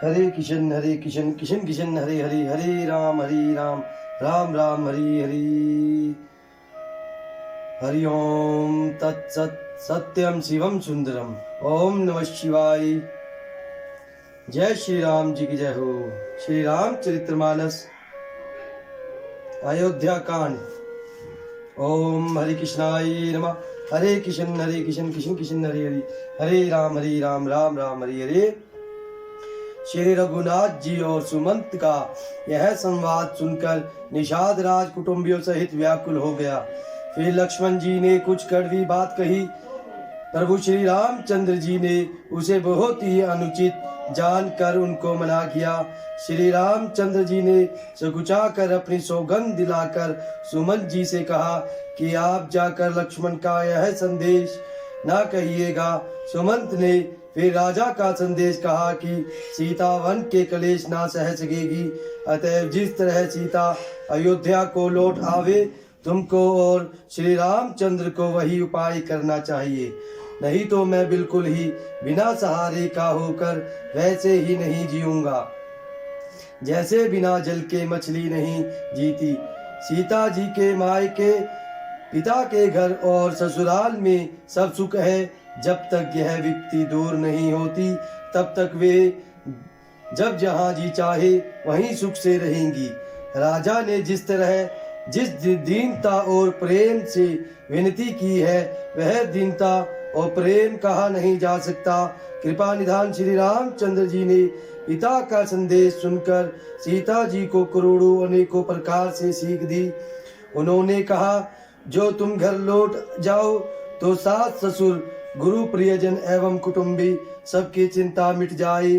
हरे कृष्ण कृष्ण कृष्ण हरे हरे, हरे राम राम राम हरि हरि। हरि ओम तत्सत। सत्यम शिवम सुंदरम। ओम नमः शिवाय। जय श्री राम जी की जय हो। श्री राम चरित्रमानस अयोध्या कांड। ओम हरि कृष्णाय नमः। हरे कृष्ण कृष्ण कृष्ण हरे हरे, हरे राम राम राम हरि हरे। श्री रघुनाथ जी और सुमंत का यह संवाद सुनकर निषाद राज कुटुंबियों सहित व्याकुल हो गया। फिर लक्ष्मण जी ने कुछ कड़वी बात कही। प्रभु श्री रामचंद्र जी ने उसे बहुत ही अनुचित जानकर उनको मना किया। श्री रामचंद्र जी ने सकुचाकर अपनी सौगंध दिलाकर सुमंत जी से कहा कि आप जाकर लक्ष्मण का यह संदेश ना कहिएगा। सुमंत ने फिर राजा का संदेश कहा कि सीता वन के कलेश ना सह सकेगी, अतएव जिस तरह सीता अयोध्या को लौट आवे तुमको और श्री रामचंद्र को वही उपाय करना चाहिए, नहीं तो मैं बिल्कुल ही बिना सहारे का होकर वैसे ही नहीं जीऊंगा जैसे बिना जल के मछली नहीं जीती। सीता जी के मायके, पिता के घर और ससुराल में सब सुख है। जब तक यह व्यक्ति दूर नहीं होती तब तक वे जब जहाँ जी चाहे वहीं सुख से रहेंगी। राजा ने जिस दीनता और प्रेम से विनती की है वह दीनता और प्रेम कहा नहीं जा सकता। कृपा निधान श्री रामचंद्र जी ने पिता का संदेश सुनकर सीता जी को करोड़ों अनेकों प्रकार से सीख दी। उन्होंने कहा, जो तुम घर लौट जाओ तो सास ससुर गुरु प्रियजन एवं कुटुंबी सबकी चिंता मिट जाए।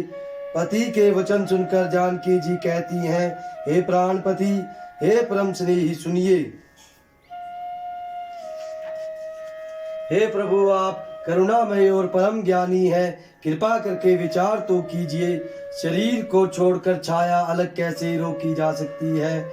पति के वचन सुनकर जानकी जी कहती हैं, हे प्राणपति, हे परम स्नेही, सुनिए। हे प्रभु, आप करुणामय और परम ज्ञानी हैं, कृपा करके विचार तो कीजिए। शरीर को छोड़कर छाया अलग कैसे रोकी जा सकती है?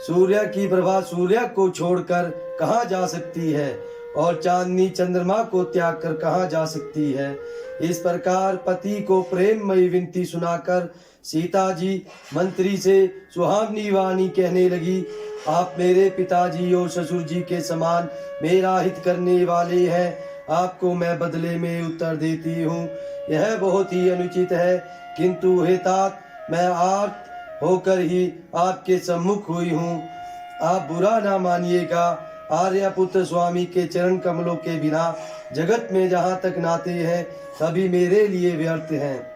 सूर्य की प्रभा सूर्य को छोड़कर कहाँ जा सकती है और चांदनी चंद्रमा को त्याग कर कहाँ जा सकती है? इस प्रकार पति को प्रेममयी विनती सुनाकर सीता जी मंत्री से सुहावनी वाणी कहने लगी, आप मेरे पिताजी और ससुर जी के समान मेरा हित करने वाले हैं। आपको मैं बदले में उत्तर देती हूँ। यह बहुत ही अनुचित है, किंतु हे तात, मैं आर्त होकर ही आपके सम्मुख हुई हूँ। आप बुरा ना मानिएगा। आर्यपुत्र स्वामी के चरण कमलों के बिना जगत में जहाँ तक नाते हैं सभी मेरे लिए व्यर्थ हैं।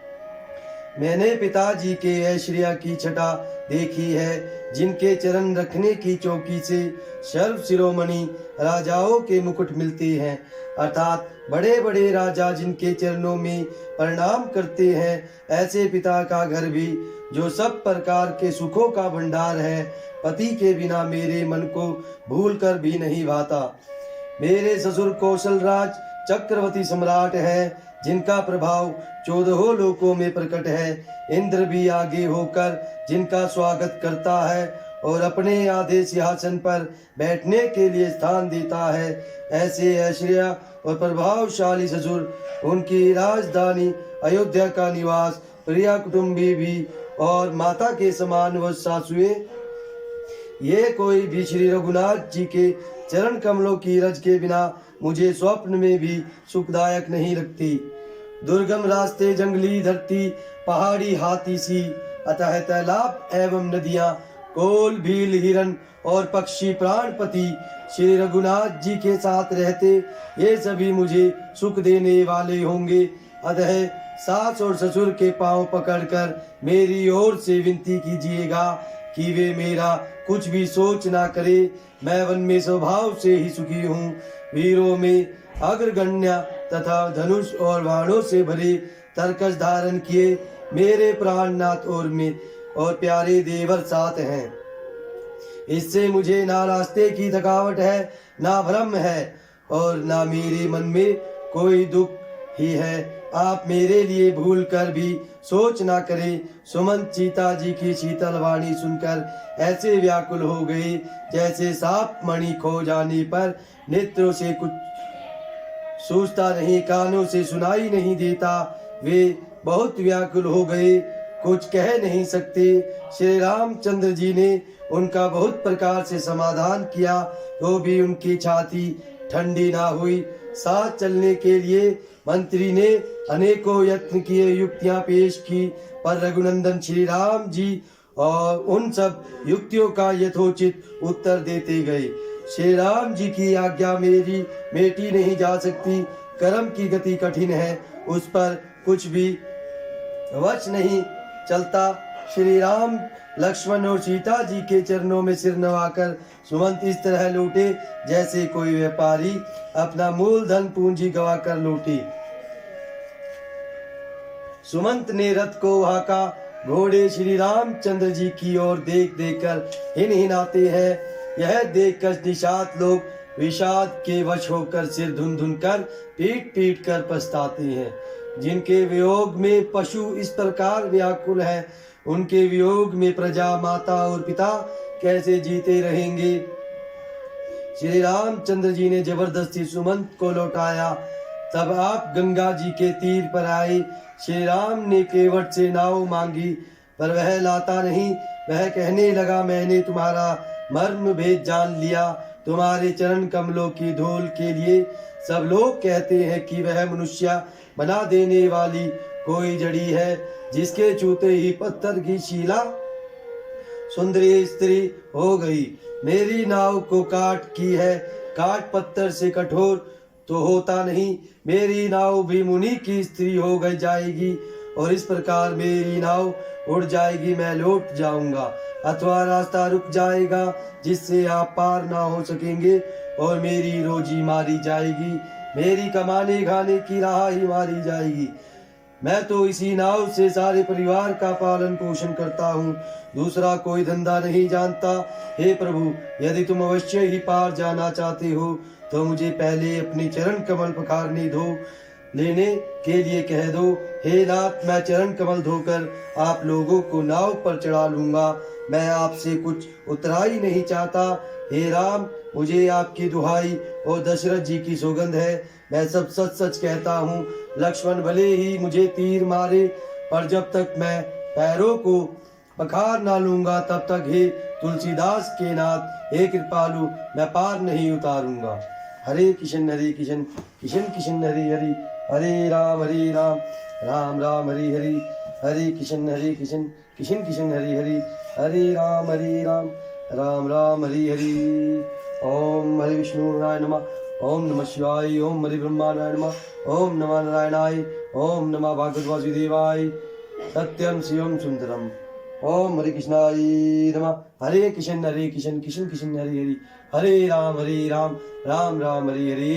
मैंने पिताजी के ऐश्वर्य की छटा देखी है, जिनके चरण रखने की चौकी से सर्व शिरोमणि राजाओं के मुकुट मिलते हैं, अर्थात बड़े बड़े राजा जिनके चरणों में प्रणाम करते हैं। ऐसे पिता का घर भी, जो सब प्रकार के सुखों का भंडार है, पति के बिना मेरे मन को भूल कर भी नहीं भाता। मेरे ससुर कौशल राज चक्रवर्ती सम्राट हैं, जिनका प्रभाव 14 लोकों में प्रकट है। इंद्र भी आगे होकर जिनका स्वागत करता है और अपने आधे सिंहासन पर बैठने के लिए स्थान देता है। ऐसे ऐश्वर्य और प्रभावशाली ससुर, उनकी राजधानी अयोध्या का निवास, प्रिया कुटुंबी भी और माता के समान व सासुए, ये कोई भी श्री रघुनाथ जी के चरण कमलों की रज के बिना मुझे स्वप्न में भी सुखदायक नहीं लगती। दुर्गम रास्ते, जंगली धरती, पहाड़ी हाथी सी, अतः तालाब एवं नदियां, कोल भील हिरन और पक्षी प्राणपति श्री रघुनाथ जी के साथ रहते, ये सभी मुझे सुख देने वाले होंगे। अतः सास और ससुर के पांव पकड़कर मेरी ओर से विनती कीजिएगा कि वे मेरा कुछ भी सोच ना करे। मैं वन में स्वभाव से ही सुखी हूँ। वीरों में अग्रगण्य तथा धनुष और बाणों से भरे तरकस धारण किए मेरे प्राणनाथ और प्यारे देवर साथ हैं। इससे मुझे ना रास्ते की थकावट है, ना भ्रम है और ना मेरे मन में कोई दुख ही है। आप मेरे लिए भूल कर भी सोच ना करें। सुमंत सीता जी की शीतल वाणी सुनकर ऐसे व्याकुल हो गए जैसे सांप मणि खो जाने पर नेत्रों से कुछ सूझता नहीं, कानों से सुनाई नहीं देता। वे बहुत व्याकुल हो गए कुछ कह नहीं सकते। श्री रामचंद्र जी ने उनका बहुत प्रकार से समाधान किया, तो भी उनकी छाती ठंडी ना हुई। साथ चलने के लिए मंत्री ने अनेकों यत्न किए, युक्तियां पेश की, पर रघुनंदन श्री राम जी और उन सब युक्तियों का यथोचित उत्तर देते गए। श्री राम जी की आज्ञा मेरी मेटी नहीं जा सकती। कर्म की गति कठिन है, उस पर कुछ भी वश नहीं चलता। श्री राम लक्ष्मण और सीता जी के चरणों में सिर नवाकर सुमंत इस तरह लौटे जैसे कोई व्यापारी अपना मूलधन पूंजी गवाकर लौटे। सुमंत ने रथ को हाका। घोड़े श्री रामचंद्र जी की ओर देख देख कर हिनहिनाते हैं। यह देखकर निषाद लोग विषाद के वश होकर सिर धुन धुन कर पीट पीट कर पछताते हैं। जिनके वियोग में पशु इस प्रकार व्याकुल है, उनके वियोग में प्रजा, माता और पिता कैसे जीते रहेंगे। श्री रामचंद्र जी ने जबरदस्ती सुमंत को लौटाया। तब आप गंगा जी के तीर पर आए। श्री राम ने केवट से नाव मांगी, पर वह लाता नहीं। वह कहने लगा, मैंने तुम्हारा मर्म भेद जान लिया। तुम्हारे चरण कमलों की धूल के लिए सब लोग कहते हैं कि वह मनुष्य बना देने वाली कोई जड़ी है, जिसके छूते ही पत्थर की शिला सुंदरी स्त्री हो गई। मेरी नाव को काट की है, काट पत्थर से कठोर तो होता नहीं। मेरी नाव भी मुनि की स्त्री हो गई जाएगी, और इस प्रकार मेरी नाव उड़ जाएगी। मैं लौट जाऊंगा, अथवा रास्ता रुक जाएगा, जिससे आप पार ना हो सकेंगे, और मेरी रोजी मारी जाएगी। मेरी कमाने खाने की राह ही मारी जाएगी। मैं तो इसी नाव से सारे परिवार का पालन पोषण करता हूँ, दूसरा कोई धंधा नहीं जानता। हे प्रभु, यदि तुम अवश्य ही पार जाना चाहते हो तो मुझे पहले अपने चरण कमल पखारने धो लेने के लिए कह दो। हे नाथ, मैं चरण कमल धोकर आप लोगों को नाव पर चढ़ा लूंगा। मैं आपसे कुछ उतराई नहीं चाहता। हे राम, मुझे आपकी दुहाई और दशरथ जी की सौगंध है, मैं सब सच सच कहता हूँ। लक्ष्मण भले ही मुझे तीर मारे, पर जब तक मैं पैरों को पखार ना लूंगा तब तक हे तुलसीदास के नाथ, हे कृपालु, मैं पार नहीं उतारूंगा। हरे कृष्ण कृष्ण कृष्ण हरे हरे, हरे राम राम राम हरे हरे, हरे कृष्ण कृष्ण कृष्ण हरे हरे, हरे राम राम राम हरे हरे। ओम हरे विष्णु नारायण नमः, ओम नमः शिवाय, ओम हरे ब्रह्माण्डाय नमः, ओम नमः नारायणाय, ओम नमः भागवत वासुदेवाय, सत्यम शिवम सुंदरम। ओम हरे कृष्णाय नमः, हरे कृष्ण कृष्ण कृष्ण हरे हरे, हरे राम राम राम हरे हरे।